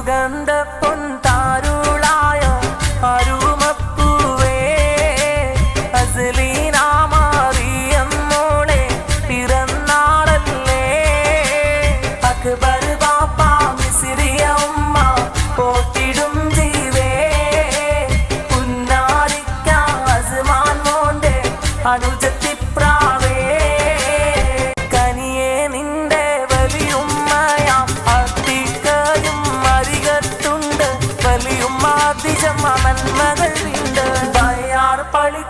സുഗന്ധ പൊൻതാരുളായ അരുമപ്പൂവേ അസ്ലീന മറിയം മോളെ പിറന്നാളല്ലേ അക്ബർ ബാപ്പ മിസ്രിയ ഉമ്മ പോറ്റിടും ജീവേ പുന്നാരിക്ക അസ്മാൻ മോന്റെ അനുജത്തിപ്രാവേ കനിയെ നിന്റെ വലിയുമ്മയാം അത്തിക്കയും അരികത്തുണ്ട് വലിയുമ്മ അതിജമ്മ നന്മകൾ ഉണ്ട് ബയാർ പള്ളി